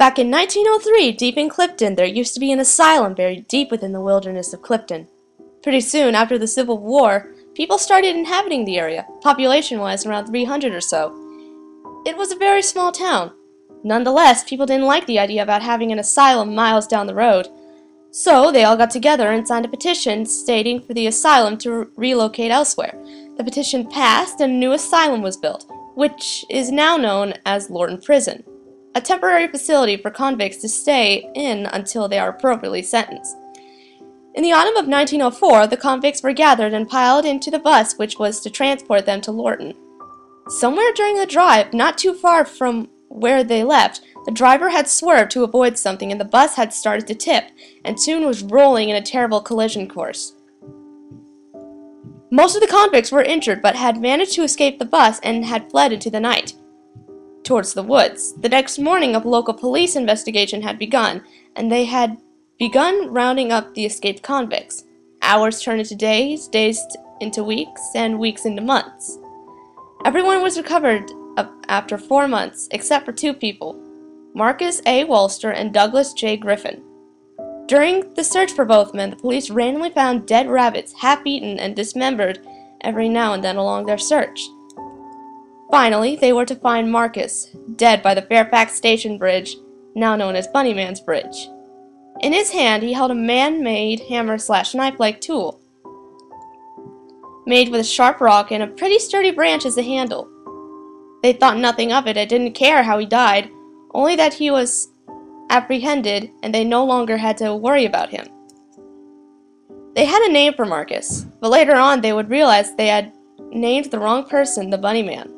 Back in 1903, deep in Clifton, there used to be an asylum buried deep within the wilderness of Clifton. Pretty soon after the Civil War, people started inhabiting the area, population-wise around 300 or so. It was a very small town. Nonetheless, people didn't like the idea about having an asylum miles down the road. So they all got together and signed a petition stating for the asylum to relocate elsewhere. The petition passed and a new asylum was built, which is now known as Lorton Prison, a temporary facility for convicts to stay in until they are appropriately sentenced. In the autumn of 1904, the convicts were gathered and piled into the bus which was to transport them to Lorton. Somewhere during the drive, not too far from where they left, the driver had swerved to avoid something and the bus had started to tip and soon was rolling in a terrible collision course. Most of the convicts were injured but had managed to escape the bus and had fled into the night towards the woods. The next morning, a local police investigation had begun, and they had begun rounding up the escaped convicts. Hours turned into days, days into weeks, and weeks into months. Everyone was recovered after 4 months, except for 2 people, Marcus A. Wolster and Douglas J. Griffin. During the search for both men, the police randomly found dead rabbits, half-eaten and dismembered every now and then along their search. Finally, they were to find Marcus, dead by the Fairfax Station Bridge, now known as Bunnyman's Bridge. In his hand, he held a man-made hammer-slash-knife-like tool, made with a sharp rock and a pretty sturdy branch as a handle. They thought nothing of it and didn't care how he died, only that he was apprehended and they no longer had to worry about him. They had a name for Marcus, but later on they would realize they had named the wrong person the Bunnyman.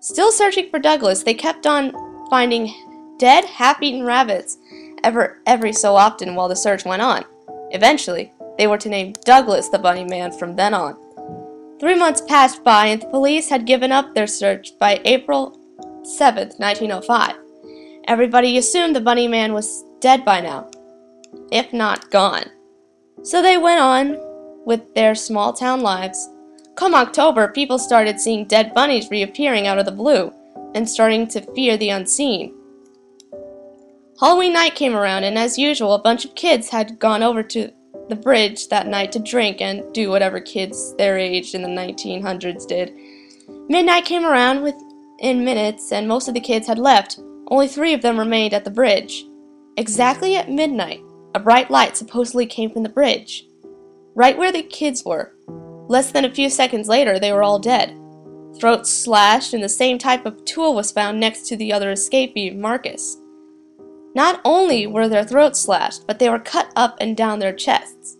Still searching for Douglas, they kept on finding dead, half-eaten rabbits every so often while the search went on. Eventually, they were to name Douglas the Bunnyman from then on. 3 months passed by and the police had given up their search by April 7th, 1905. Everybody assumed the Bunnyman was dead by now, if not gone. So they went on with their small-town lives. Come October, people started seeing dead bunnies reappearing out of the blue and starting to fear the unseen. Halloween night came around, and as usual, a bunch of kids had gone over to the bridge that night to drink and do whatever kids their age in the 1900s did. Midnight came around within minutes, and most of the kids had left. Only 3 of them remained at the bridge. Exactly at midnight, a bright light supposedly came from the bridge, right where the kids were. Less than a few seconds later, they were all dead. Throats slashed, and the same type of tool was found next to the other escapee, Marcus. Not only were their throats slashed, but they were cut up and down their chests,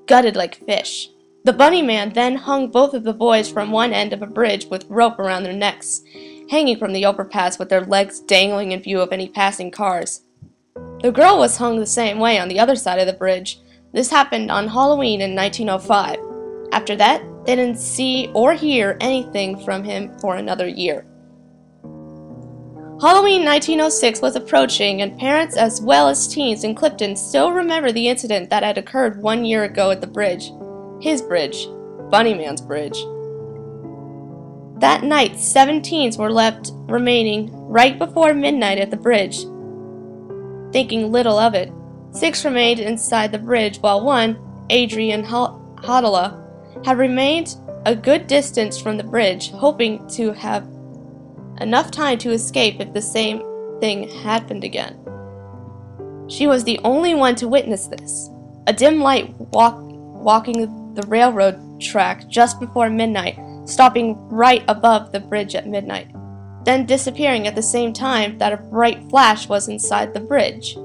gutted like fish. The Bunnyman then hung both of the boys from one end of a bridge with rope around their necks, hanging from the overpass with their legs dangling in view of any passing cars. The girl was hung the same way on the other side of the bridge. This happened on Halloween in 1905. After that, they didn't see or hear anything from him for another year. Halloween 1906 was approaching, and parents as well as teens in Clifton still remember the incident that had occurred 1 year ago at the bridge. His bridge. Bunnyman's Bridge. That night, 7 teens were left remaining right before midnight at the bridge. Thinking little of it, 6 remained inside the bridge while one, Adrian Hodala, had remained a good distance from the bridge, hoping to have enough time to escape if the same thing happened again. She was the only one to witness this. A dim light walking the railroad track just before midnight, stopping right above the bridge at midnight, then disappearing at the same time that a bright flash was inside the bridge.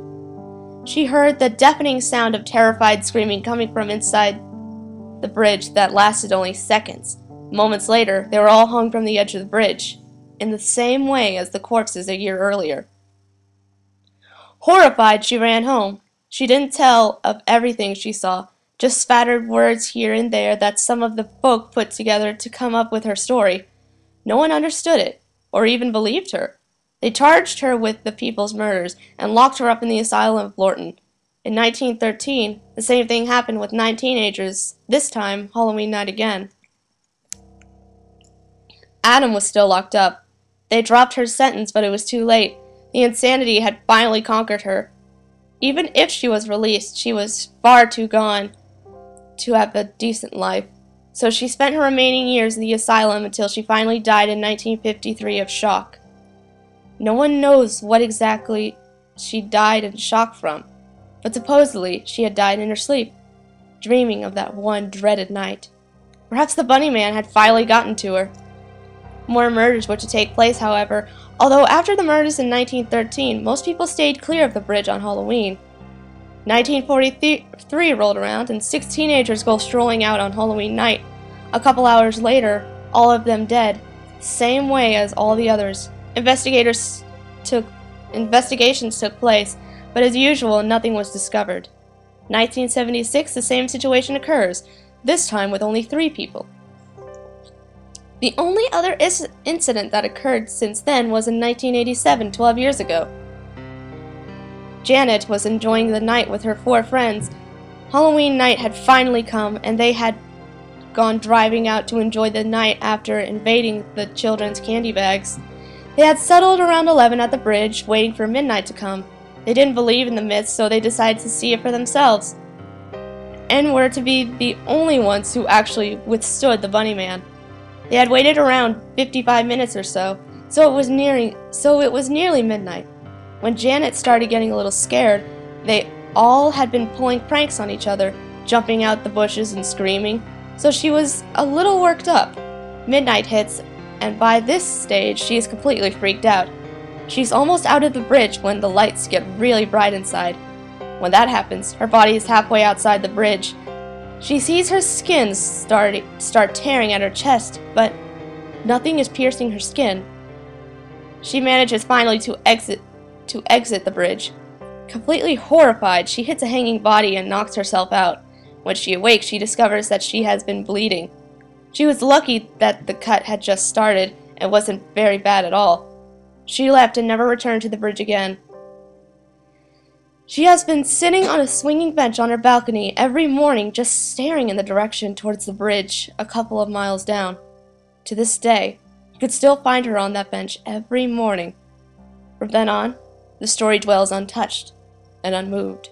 She heard the deafening sound of terrified screaming coming from inside the bridge that lasted only seconds. Moments later, they were all hung from the edge of the bridge, in the same way as the corpses a year earlier. Horrified, she ran home. She didn't tell of everything she saw, just spattered words here and there that some of the folk put together to come up with her story. No one understood it, or even believed her. They charged her with the people's murders and locked her up in the asylum of Lorton. In 1913, the same thing happened with 9 teenagers, this time Halloween night again. Adam was still locked up. They dropped her sentence, but it was too late. The insanity had finally conquered her. Even if she was released, she was far too gone to have a decent life. So she spent her remaining years in the asylum until she finally died in 1953 of shock. No one knows what exactly she died in shock from, but supposedly she had died in her sleep, dreaming of that one dreaded night. Perhaps the Bunnyman had finally gotten to her. More murders were to take place, however, although after the murders in 1913, most people stayed clear of the bridge on Halloween. 1943 rolled around, and 6 teenagers go strolling out on Halloween night. A couple hours later, all of them dead, same way as all the others. Investigations took place, but as usual, nothing was discovered. 1976, the same situation occurs, this time with only 3 people. The only other incident that occurred since then was in 1987, 12 years ago. Janet was enjoying the night with her 4 friends. Halloween night had finally come, and they had gone driving out to enjoy the night after invading the children's candy bags. They had settled around 11 at the bridge, waiting for midnight to come. They didn't believe in the myths, so they decided to see it for themselves, and were to be the only ones who actually withstood the Bunnyman. They had waited around 55 minutes or so it was nearly midnight. When Janet started getting a little scared, they all had been pulling pranks on each other, jumping out the bushes and screaming, so she was a little worked up. Midnight hits, and by this stage she is completely freaked out. She's almost out of the bridge when the lights get really bright inside. When that happens, her body is halfway outside the bridge. She sees her skin start tearing at her chest, but nothing is piercing her skin. She manages finally to exit the bridge. Completely horrified, she hits a hanging body and knocks herself out. When she awakes, she discovers that she has been bleeding. She was lucky that the cut had just started and wasn't very bad at all. She left and never returned to the bridge again. She has been sitting on a swinging bench on her balcony every morning, just staring in the direction towards the bridge a couple of miles down. To this day, you could still find her on that bench every morning. From then on, the story dwells untouched and unmoved.